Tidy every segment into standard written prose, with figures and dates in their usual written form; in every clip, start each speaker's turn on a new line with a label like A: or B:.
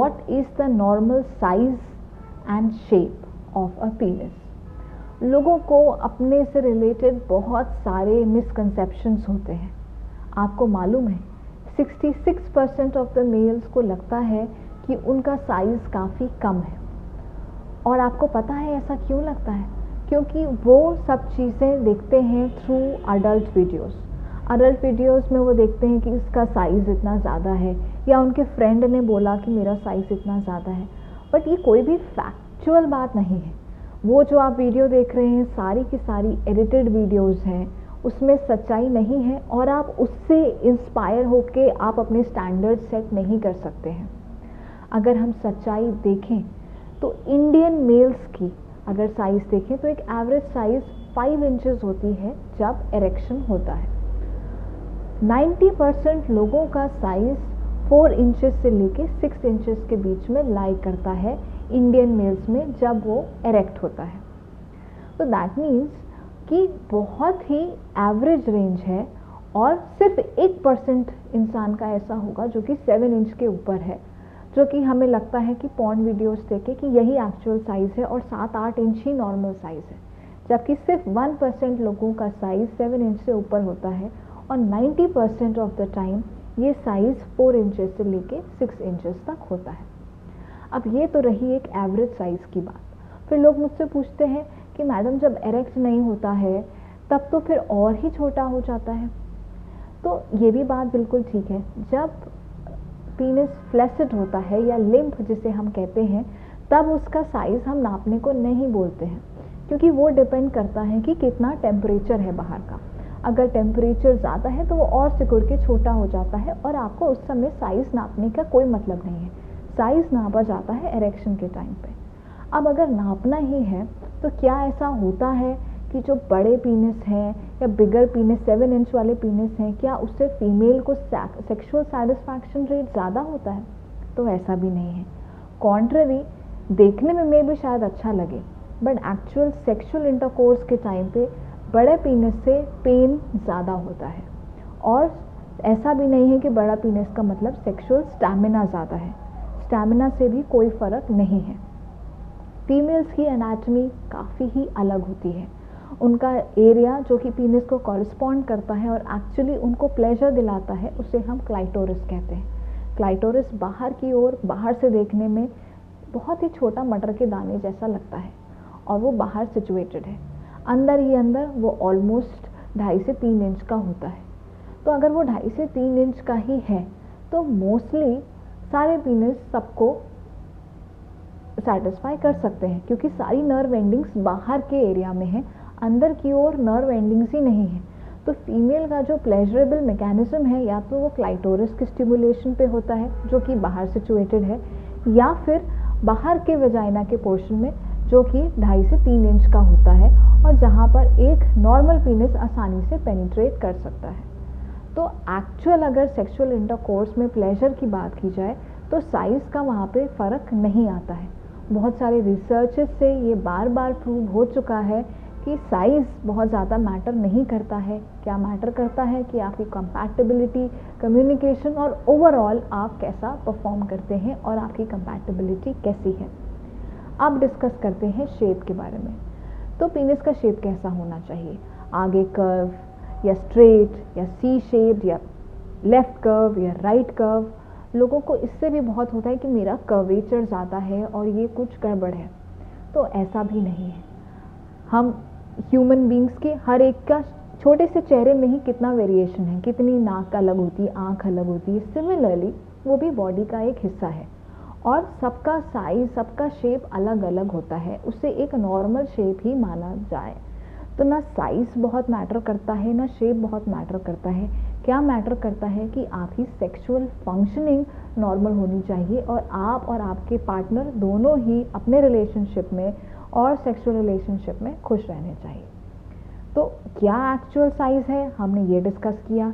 A: what is the normal size and shape of a penis. लोगों को अपने से रिलेटेड बहुत सारे मिसकंसेप्शंस होते हैं। आपको मालूम है 66% ऑफ द मेल्स को लगता है कि उनका साइज़ काफ़ी कम है। और आपको पता है ऐसा क्यों लगता है? क्योंकि वो सब चीज़ें देखते हैं through adult videos. Adult videos में वो देखते हैं कि इसका साइज़ इतना ज़्यादा है, या उनके फ्रेंड ने बोला कि मेरा साइज़ इतना ज़्यादा है। बट ये कोई भी फैक्चुअल बात नहीं है। वो जो आप वीडियो देख रहे हैं सारी की सारी एडिटेड वीडियोस हैं, उसमें सच्चाई नहीं है, और आप उससे इंस्पायर होके आप अपने स्टैंडर्ड सेट नहीं कर सकते हैं। अगर हम सच्चाई देखें तो इंडियन मेल्स की अगर साइज़ देखें तो एक एवरेज साइज़ 5 इंचेस होती है जब एरेक्शन होता है। 90% लोगों का साइज़ 4 इंचेस से लेके 6 इंचेस के बीच में लाई करता है इंडियन मेल्स में जब वो एरेक्ट होता है। तो दैट मीन्स कि बहुत ही एवरेज रेंज है, और सिर्फ 1% इंसान का ऐसा होगा जो कि 7 इंच के ऊपर है, जो कि हमें लगता है कि पॉर्न वीडियोस देखे कि यही एक्चुअल साइज़ है और 7-8 इंच ही नॉर्मल साइज़ है, जबकि सिर्फ 1% लोगों का साइज़ 7 इंच से ऊपर होता है, और 90% ऑफ द टाइम ये साइज़ 4 इंचेस से लेके 6 इंचेस तक होता है। अब ये तो रही एक एवरेज साइज़ की बात। फिर लोग मुझसे पूछते हैं कि मैडम जब एरेक्ट नहीं होता है तब तो फिर और ही छोटा हो जाता है। तो ये भी बात बिल्कुल ठीक है। जब पीनिस फ्लैसिड होता है या लिम्फ जिसे हम कहते हैं, तब उसका साइज़ हम नापने को नहीं बोलते हैं, क्योंकि वो डिपेंड करता है कि कितना टेम्परेचर है बाहर का। अगर टेम्परेचर ज़्यादा है तो वो और सिकुड़ के छोटा हो जाता है, और आपको उस समय साइज़ नापने का कोई मतलब नहीं है। साइज़ नापा जाता है एरेक्शन के टाइम पे। अब अगर नापना ही है तो क्या ऐसा होता है कि जो बड़े पीनिस हैं या बिगर पीनिस 7 इंच वाले पीनिस हैं, क्या उससे फीमेल को सेक्सुअल सेटिस्फैक्शन रेट ज़्यादा होता है? तो ऐसा भी नहीं है। कॉन्ट्ररी, देखने में भी शायद अच्छा लगे, बट एक्चुअल सेक्सुअल इंटरकोर्स के टाइम पे बड़े पीनिस से पेन ज़्यादा होता है। और ऐसा भी नहीं है कि बड़ा पीनिस का मतलब सेक्सुअल स्टैमिना ज़्यादा है। स्टैमिना से भी कोई फ़र्क नहीं है। फीमेल्स की एनाटॉमी काफ़ी ही अलग होती है। उनका एरिया जो कि पीनिस को कॉरस्पॉन्ड करता है और एक्चुअली उनको प्लेजर दिलाता है, उसे हम क्लाइटोरिस कहते हैं। क्लाइटोरिस बाहर की ओर, बाहर से देखने में बहुत ही छोटा मटर के दाने जैसा लगता है, और वो बाहर सिचुएटेड है। अंदर ही अंदर वो ऑलमोस्ट 2.5 से 3 इंच का होता है। तो अगर वो 2.5 से 3 इंच का ही है तो मोस्टली सारे पीनिस सबको सेटिस्फाई कर सकते हैं, क्योंकि सारी नर्व एंडिंग्स बाहर के एरिया में है, अंदर की ओर नर्व एंडिंग्स ही नहीं है। तो फीमेल का जो प्लेजरेबल मैकेनिज्म है, या तो वो क्लाइटोरिस की स्टिमुलेशन पे होता है जो कि बाहर सिचुएटेड है, या फिर बाहर के वेजाइना के पोर्शन में जो कि 2.5 से 3 इंच का होता है, और जहाँ पर एक नॉर्मल पीनिस आसानी से पेनिट्रेट कर सकता है। तो एक्चुअल अगर सेक्सुअल इंटरकोर्स में प्लेजर की बात की जाए तो साइज़ का वहाँ पे फ़र्क नहीं आता है। बहुत सारे रिसर्चेस से ये बार बार प्रूव हो चुका है कि साइज़ बहुत ज़्यादा मैटर नहीं करता है। क्या मैटर करता है कि आपकी कंपैटिबिलिटी, कम्युनिकेशन और ओवरऑल आप कैसा परफॉर्म करते हैं और आपकी कंपैटिबिलिटी कैसी है। अब डिस्कस करते हैं शेप के बारे में। तो पीनिस का शेप कैसा होना चाहिए? आगे कर्व या स्ट्रेट या सी शेप्ड या लेफ़्ट कर्व या राइट कर्व। लोगों को इससे भी बहुत होता है कि मेरा कर्वेचर ज़्यादा है और ये कुछ गड़बड़ है। तो ऐसा भी नहीं है। हम ह्यूमन बींग्स के हर एक का छोटे से चेहरे में ही कितना वेरिएशन है, कितनी नाक अलग होती है, आँख अलग होती है। सिमिलरली वो भी बॉडी का एक हिस्सा है, और सबका साइज़, सबका शेप अलग अलग होता है। उसे एक नॉर्मल शेप ही माना जाए। तो ना साइज़ बहुत मैटर करता है, ना शेप बहुत मैटर करता है। क्या मैटर करता है कि आपकी सेक्सुअल फंक्शनिंग नॉर्मल होनी चाहिए, और आप और आपके पार्टनर दोनों ही अपने रिलेशनशिप में और सेक्सुअल रिलेशनशिप में खुश रहने चाहिए। तो क्या एक्चुअल साइज़ है, हमने ये डिस्कस किया।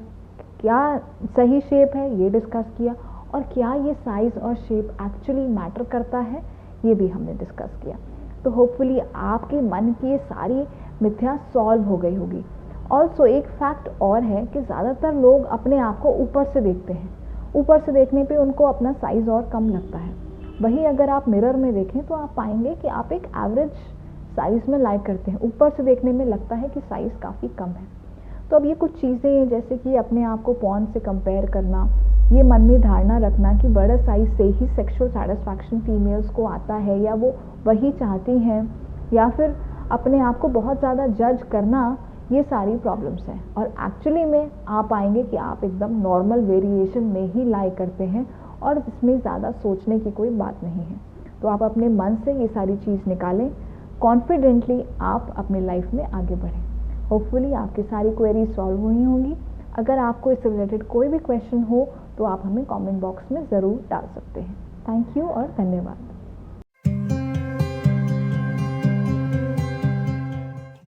A: क्या सही शेप है, ये डिस्कस किया। और क्या ये साइज़ और शेप एक्चुअली मैटर करता है, ये भी हमने डिस्कस किया। तो होपफुली आपके मन की ये सारी मिथ्या सॉल्व हो गई होगी। ऑल्सो एक फैक्ट और है कि ज़्यादातर लोग अपने आप को ऊपर से देखते हैं। ऊपर से देखने पे उनको अपना साइज़ और कम लगता है, वही अगर आप मिरर में देखें तो आप पाएंगे कि आप एक एवरेज साइज़ में लाइक करते हैं, ऊपर से देखने में लगता है कि साइज़ काफ़ी कम है। तो अब ये कुछ चीज़ें हैं जैसे कि अपने आप को पॉर्न से कंपेयर करना, ये मन में धारणा रखना कि बड़ा साइज़ से ही सेक्सुअल सेटिस्फैक्शन फीमेल्स को आता है या वो वही चाहती हैं, या फिर अपने आप को बहुत ज़्यादा जज करना, ये सारी प्रॉब्लम्स हैं। और एक्चुअली में आप आएंगे कि आप एकदम नॉर्मल वेरिएशन में ही लाइक करते हैं और इसमें ज़्यादा सोचने की कोई बात नहीं है। तो आप अपने मन से ये सारी चीज़ निकालें, कॉन्फिडेंटली आप अपनी लाइफ में आगे बढ़ें। होपफुली आपकी सारी क्वेरीज सॉल्व हुई होंगी। अगर आपको इससे रिलेटेड कोई भी क्वेश्चन हो तो आप हमें कमेंट बॉक्स में ज़रूर डाल सकते हैं। थैंक यू और धन्यवाद।